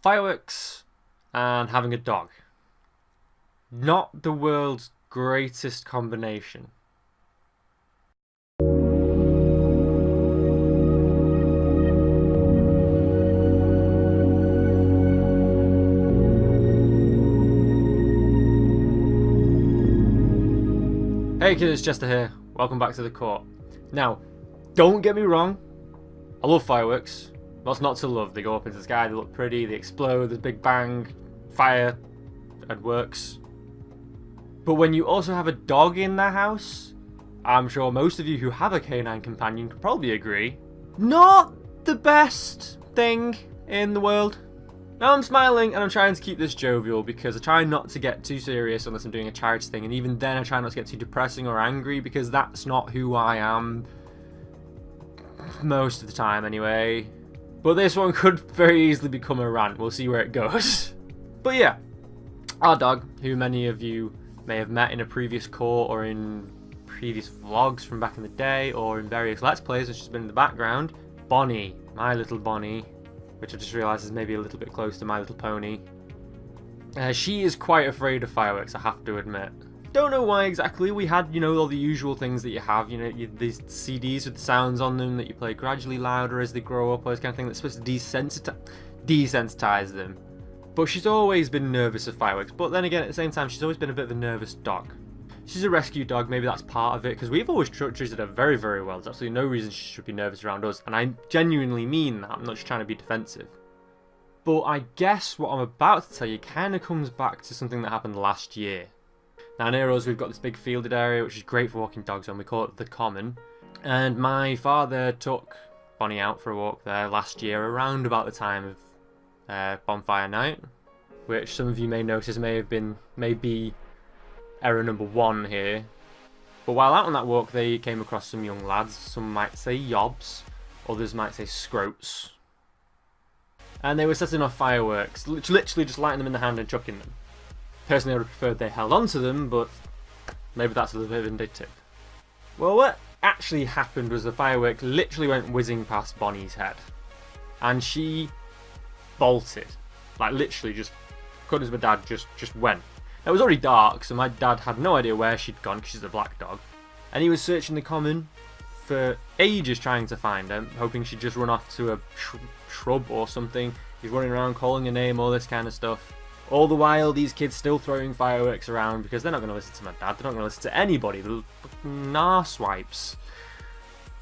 Fireworks and having a dog. Not the world's greatest combination. Hey kids, Jester here. Welcome back to the court. Now, don't get me wrong, I love fireworks. What's not to love? They go up into the sky, they look pretty, they explode, there's a big bang, fire, and works. But when you also have a dog in the house, I'm sure most of you who have a canine companion can probably agree, not the best thing in the world. Now I'm smiling and I'm trying to keep this jovial because I try not to get too serious unless I'm doing a charity thing, and even then I try not to get too depressing or angry because that's not who I am most of the time anyway. But this one could very easily become a rant. We'll see where it goes. But yeah, our dog, who many of you may have met in a previous court or in previous vlogs from back in the day or in various Let's Plays, which has been in the background, Bonnie, my little Bonnie, which I just realised is maybe a little bit close to My Little Pony. She is quite afraid of fireworks, I have to admit. Don't know why exactly. We had, all the usual things that you have, these CDs with the sounds on them that you play gradually louder as they grow up, or this kind of thing that's supposed to desensitize them. But she's always been nervous of fireworks, but then again, at the same time, she's always been a bit of a nervous dog. She's a rescue dog, maybe that's part of it, because we've always treated her very, very well. There's absolutely no reason she should be nervous around us, and I genuinely mean that. I'm not just trying to be defensive. But I guess what I'm about to tell you kind of comes back to something that happened last year. Now near us, we've got this big fielded area, which is great for walking dogs on. We call it the Common. And my father took Bonnie out for a walk there last year, around about the time of bonfire night, which some of you may notice may be error number 1 here. But while out on that walk, they came across some young lads. Some might say yobs, others might say scroats. And they were setting off fireworks, literally just lighting them in the hand and chucking them. Personally, I would have preferred they held on to them, but maybe that's a little bit vindictive. Well, what actually happened was the firework literally went whizzing past Bonnie's head. And she bolted. Like, literally just, according to my dad, just went. It was already dark, so my dad had no idea where she'd gone, because she's a black dog. And he was searching the Common for ages trying to find her, hoping she'd just run off to a shrub or something. He's running around calling her name, all this kind of stuff. All the while, these kids still throwing fireworks around, because they're not going to listen to my dad, they're not going to listen to anybody, they're fucking arsewipes.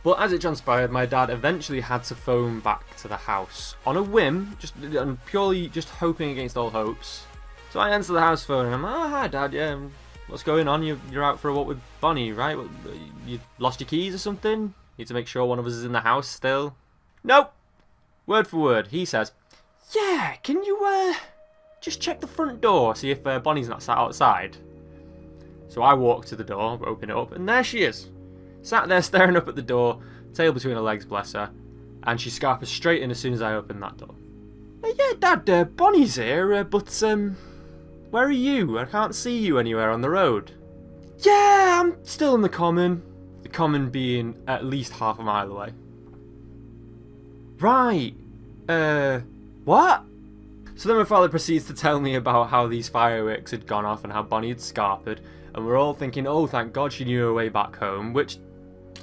But as it transpired, my dad eventually had to phone back to the house, on a whim, and purely just hoping against all hopes. So I answer the house phone and I'm like, oh, hi Dad, yeah, what's going on? You're out for a walk with Bonnie, right? You lost your keys or something? Need to make sure one of us is in the house still? Nope! Word for word, he says, yeah, can you just check the front door, see if Bonnie's not sat outside? So I walk to the door, open it up, and there she is. Sat there staring up at the door, tail between her legs, bless her, and she scarpers straight in as soon as I open that door. Yeah, Dad, Bonnie's here, but where are you? I can't see you anywhere on the road. Yeah, I'm still in the Common. The Common being at least half a mile away. Right. What? So then my father proceeds to tell me about how these fireworks had gone off and how Bonnie had scarpered. And we're all thinking, oh, thank God she knew her way back home, which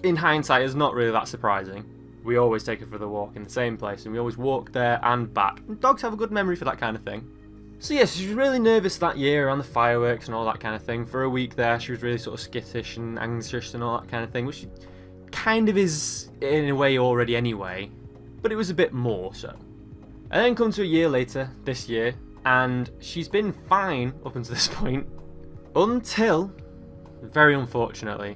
in hindsight is not really that surprising. We always take her for the walk in the same place, and we always walk there and back. And dogs have a good memory for that kind of thing. So yes, she was really nervous that year around the fireworks and all that kind of thing. For a week there, she was really sort of skittish and anxious and all that kind of thing, which she kind of is in a way already anyway. But it was a bit more so. And then come to a year later, this year, and she's been fine up until this point. Until, very unfortunately,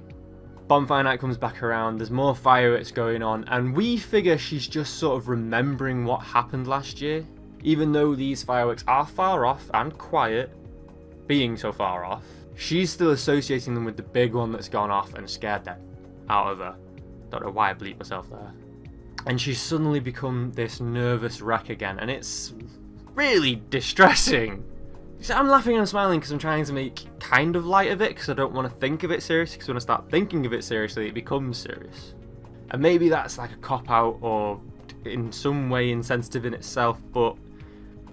bonfire night comes back around, there's more fireworks going on, and we figure she's just sort of remembering what happened last year. Even though these fireworks are far off and quiet, being so far off, she's still associating them with the big one that's gone off and scared them out of her. Don't know why I bleeped myself there. And she's suddenly become this nervous wreck again, and it's really distressing. So I'm laughing and I'm smiling because I'm trying to make kind of light of it, because I don't want to think of it seriously, because when I start thinking of it seriously, it becomes serious. And maybe that's like a cop-out or in some way insensitive in itself, but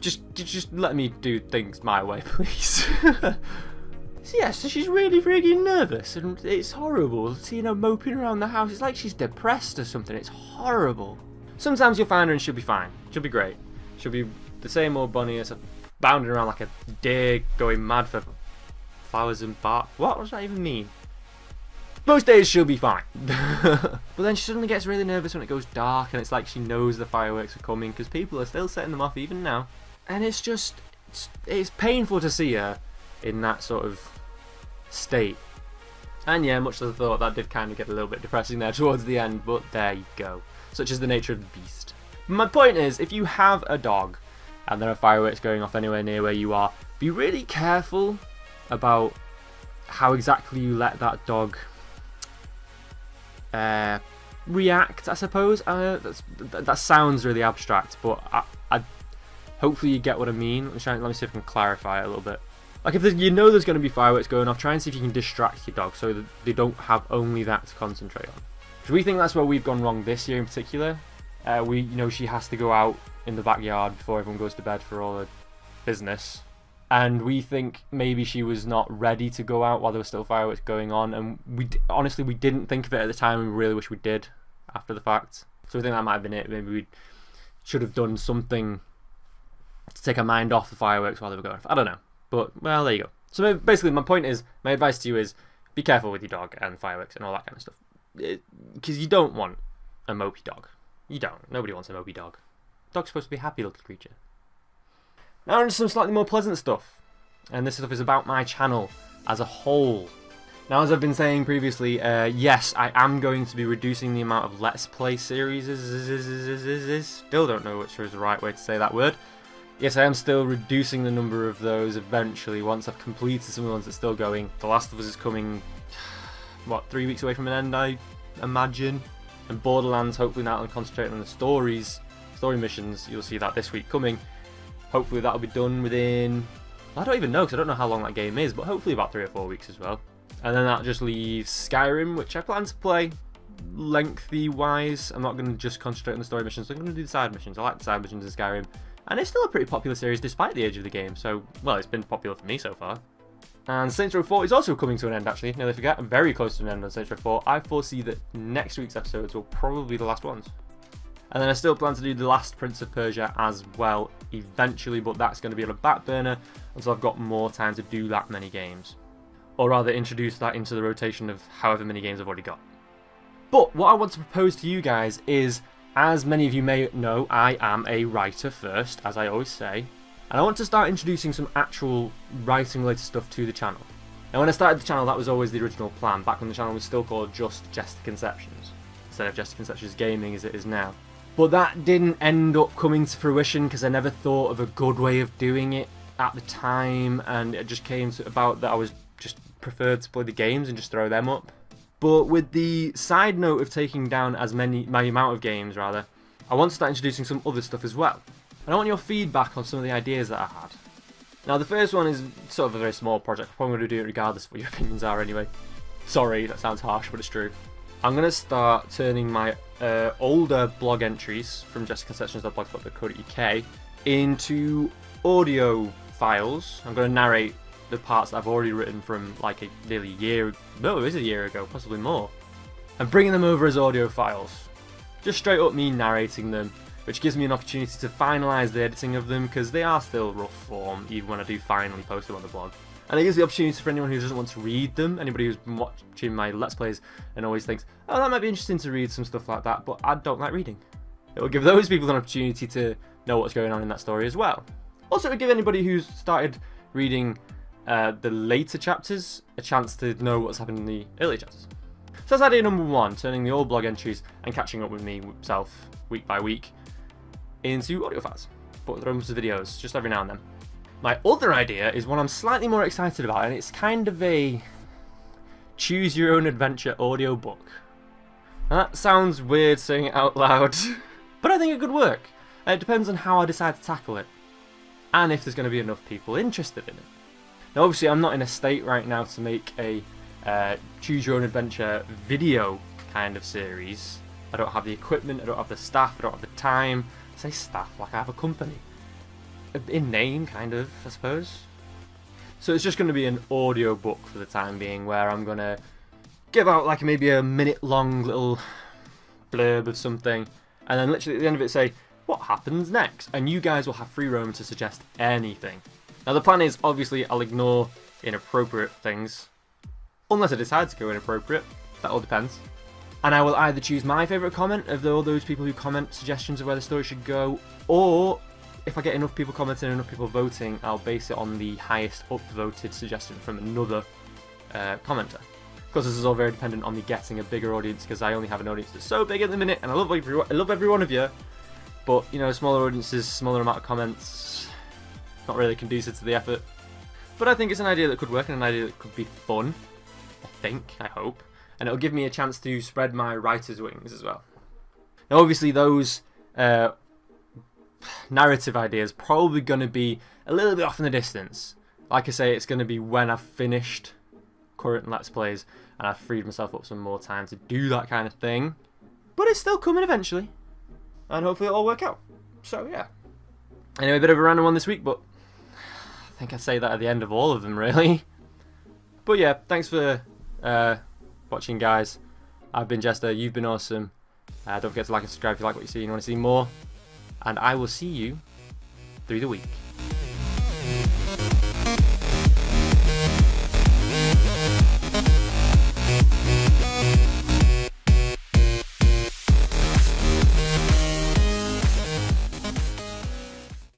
just let me do things my way, please. So yeah, so she's really freaking nervous, and it's horrible seeing her moping around the house. It's like she's depressed or something. It's horrible. Sometimes you'll find her and she'll be fine. She'll be great. She'll be the same old bunny as bounding around like a deer going mad for flowers and bark. What does that even mean? Most days she'll be fine. But then she suddenly gets really nervous when it goes dark, and it's like she knows the fireworks are coming because people are still setting them off even now. And it's just, it's painful to see her in that sort of state. And yeah, much as I thought, that did kind of get a little bit depressing there towards the end, but there you go. Such is the nature of the beast. My point is, if you have a dog and there are fireworks going off anywhere near where you are, be really careful about how exactly you let that dog react, I suppose. That sounds really abstract, but I hopefully you get what I mean. Let me see if I can clarify it a little bit. Like, if you know there's going to be fireworks going off, try and see if you can distract your dog so that they don't have only that to concentrate on. Because we think that's where we've gone wrong this year in particular. She has to go out in the backyard before everyone goes to bed for all the business. And we think maybe she was not ready to go out while there were still fireworks going on. And honestly, we didn't think of it at the time, and we really wish we did after the fact. So we think that might have been it. Maybe we should have done something to take our mind off the fireworks while they were going off. I don't know. But, well, there you go. So basically, my point is, my advice to you is, be careful with your dog and fireworks and all that kind of stuff. Because you don't want a mopey dog. You don't. Nobody wants a mopey dog. Dog's supposed to be a happy little creature. Now on to some slightly more pleasant stuff. And this stuff is about my channel as a whole. Now, as I've been saying previously, yes, I am going to be reducing the amount of Let's Play series. Still don't know which is the right way to say that word. Yes, I am still reducing the number of those eventually once I've completed some of the ones that's still going. The Last of Us is coming, what, 3 weeks away from an end, I imagine? And Borderlands, hopefully now I'm concentrating on the story missions. You'll see that this week coming. Hopefully that'll be done within, I don't even know because I don't know how long that game is, but hopefully about 3 or 4 weeks as well. And then that just leaves Skyrim, which I plan to play lengthy-wise. I'm not going to just concentrate on the story missions, I'm going to do the side missions. I like the side missions in Skyrim. And it's still a pretty popular series despite the age of the game, so, well, it's been popular for me so far. And Saints Row 4 is also coming to an end, actually. Nearly forget, I'm very close to an end on Saints Row 4. I foresee that next week's episodes will probably be the last ones. And then I still plan to do the last Prince of Persia as well, eventually, but that's going to be on a back burner until I've got more time to do that many games. Or rather, introduce that into the rotation of however many games I've already got. But what I want to propose to you guys is, as many of you may know, I am a writer first, as I always say. And I want to start introducing some actual writing related stuff to the channel. Now, when I started the channel, that was always the original plan, back when the channel was still called just Jester Conceptions, instead of Jester Conceptions Gaming as it is now. But that didn't end up coming to fruition because I never thought of a good way of doing it at the time, and it just came about that I was just preferred to play the games and just throw them up. But with the side note of taking down my amount of games rather, I want to start introducing some other stuff as well. And I want your feedback on some of the ideas that I had. Now the first one is sort of a very small project. I'm probably going to do it regardless of what your opinions are anyway. Sorry, that sounds harsh, but it's true. I'm going to start turning my older blog entries from jesterconceptions.blogspot.co.uk into audio files. I'm going to narrate the parts that I've already written from like nearly a year, no, it is a year ago, possibly more, and bringing them over as audio files. Just straight up me narrating them, which gives me an opportunity to finalise the editing of them because they are still rough form even when I do finally post them on the blog. And it gives the opportunity for anyone who doesn't want to read them, anybody who's been watching my Let's Plays and always thinks, oh, that might be interesting to read some stuff like that, but I don't like reading. It will give those people an opportunity to know what's going on in that story as well. Also, it will give anybody who's started reading the later chapters a chance to know what's happened in the early chapters. So that's idea number one, turning the old blog entries and catching up with me myself week by week into audio files, but there are videos just every now and then. My other idea is one I'm slightly more excited about, and it's kind of a choose your own adventure audio book. Now that sounds weird saying it out loud, but I think it could work. It depends on how I decide to tackle it, and if there's going to be enough people interested in it. Now obviously I'm not in a state right now to make a choose your own adventure video kind of series. I don't have the equipment, I don't have the staff, I don't have the time. I say staff like I have a company. in name, kind of, I suppose. So it's just going to be an audio book for the time being, where I'm going to give out like maybe a minute-long little blurb of something, and then literally at the end of it say, what happens next? And you guys will have free roam to suggest anything. Now the plan is, obviously, I'll ignore inappropriate things, unless I decide to go inappropriate. That all depends. And I will either choose my favourite comment of all those people who comment suggestions of where the story should go, or if I get enough people commenting and enough people voting, I'll base it on the highest upvoted suggestion from another commenter. Of course, this is all very dependent on me getting a bigger audience, because I only have an audience that's so big at the minute, and I love every one of you. But, you know, smaller audiences, smaller amount of comments, not really conducive to the effort. But I think it's an idea that could work, and an idea that could be fun. I hope. And it'll give me a chance to spread my writer's wings as well. Now, obviously, those narrative ideas probably going to be a little bit off in the distance. Like I say, it's going to be when I've finished current Let's Plays and I've freed myself up some more time to do that kind of thing. But it's still coming eventually. And hopefully it'll all work out. So, yeah. Anyway, a bit of a random one this week, but I think I'd say that at the end of all of them, really. But yeah, thanks for watching, guys. I've been Jester, you've been awesome. Don't forget to like and subscribe if you like what you see and you want to see more. And I will see you through the week.